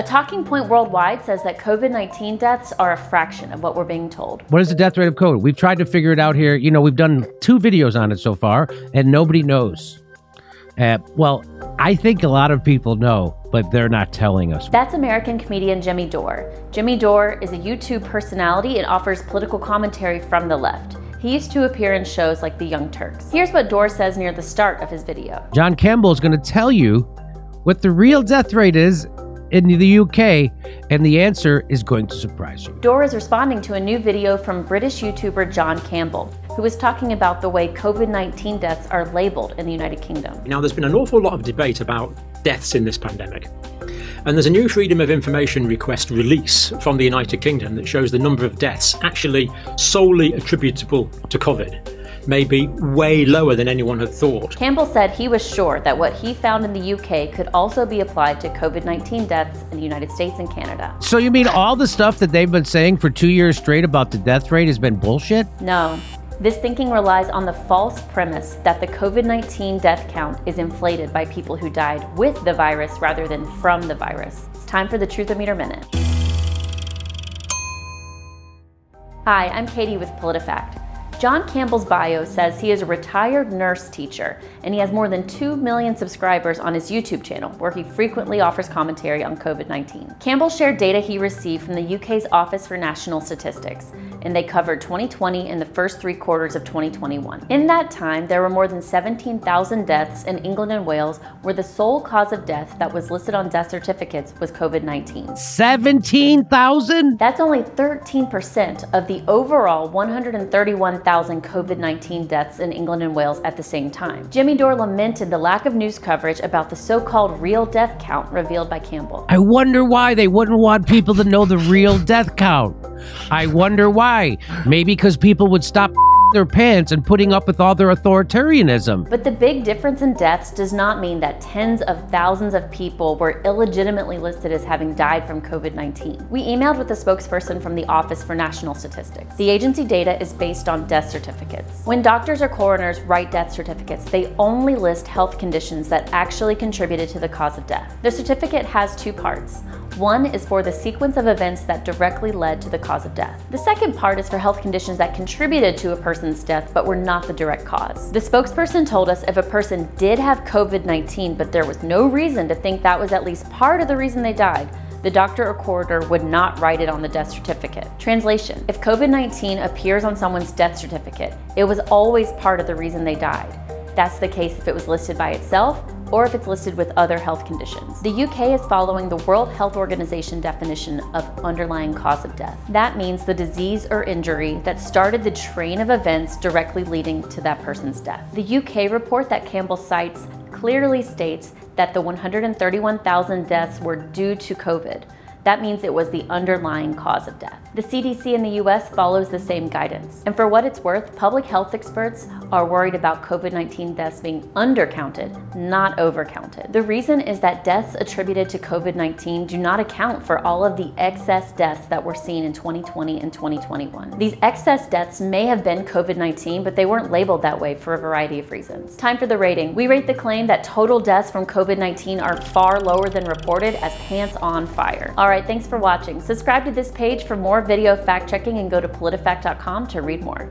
A talking point worldwide says that COVID-19 deaths are a fraction of what we're being told. What is the death rate of COVID? We've tried to figure it out here. You know, we've done 2 videos on it so far, and nobody knows. Well, I think a lot of people know, but they're not telling us. That's American comedian Jimmy Dore. Jimmy Dore is a YouTube personality and offers political commentary from the left. He used to appear in shows like The Young Turks. Here's what Dore says near the start of his video. John Campbell is going to tell you what the real death rate is in the UK, and the answer is going to surprise you. Dore is responding to a new video from British YouTuber John Campbell, who is talking about the way COVID-19 deaths are labeled in the United Kingdom. Now, there's been an awful lot of debate about deaths in this pandemic. And there's a new Freedom of Information request release from the United Kingdom that shows the number of deaths actually solely attributable to COVID may be way lower than anyone had thought. Campbell said he was sure that what he found in the UK could also be applied to COVID-19 deaths in the United States and Canada. So you mean all the stuff that they've been saying for 2 years straight about the death rate has been bullshit? No. This thinking relies on the false premise that the COVID-19 death count is inflated by people who died with the virus rather than from the virus. It's time for the Truth-O-Meter Minute. Hi, I'm Katie with PolitiFact. John Campbell's bio says he is a retired nurse teacher, and he has more than 2 million subscribers on his YouTube channel, where he frequently offers commentary on COVID-19. Campbell shared data he received from the UK's Office for National Statistics, and they covered 2020 and the first 3 quarters of 2021. In that time, there were more than 17,000 deaths in England and Wales, where the sole cause of death that was listed on death certificates was COVID-19. 17,000? That's only 13% of the overall 131,000 COVID-19 deaths in England and Wales at the same time. Jimmy Dore lamented the lack of news coverage about the so-called real death count revealed by Campbell. I wonder why they wouldn't want people to know the real death count. I wonder why. Maybe because people would stop their pants and putting up with all their authoritarianism. But the big difference in deaths does not mean that tens of thousands of people were illegitimately listed as having died from COVID-19. We emailed with a spokesperson from the Office for National Statistics. The agency data is based on death certificates. When doctors or coroners write death certificates, they only list health conditions that actually contributed to the cause of death. The certificate has 2 parts. One is for the sequence of events that directly led to the cause of death. The second part is for health conditions that contributed to a person's death but were not the direct cause. The spokesperson told us if a person did have COVID-19 but there was no reason to think that was at least part of the reason they died, the doctor or coroner would not write it on the death certificate. Translation: if COVID-19 appears on someone's death certificate, it was always part of the reason they died. That's the case if it was listed by itself or if it's listed with other health conditions. The UK is following the World Health Organization definition of underlying cause of death. That means the disease or injury that started the train of events directly leading to that person's death. The UK report that Campbell cites clearly states that the 131,000 deaths were due to COVID. That means it was the underlying cause of death. The CDC in the US follows the same guidance. And for what it's worth, public health experts are worried about COVID-19 deaths being undercounted, not overcounted. The reason is that deaths attributed to COVID-19 do not account for all of the excess deaths that were seen in 2020 and 2021. These excess deaths may have been COVID-19, but they weren't labeled that way for a variety of reasons. Time for the rating. We rate the claim that total deaths from COVID-19 are far lower than reported as pants on fire. All right, thanks for watching. Subscribe to this page for more video fact-checking and go to PolitiFact.com to read more.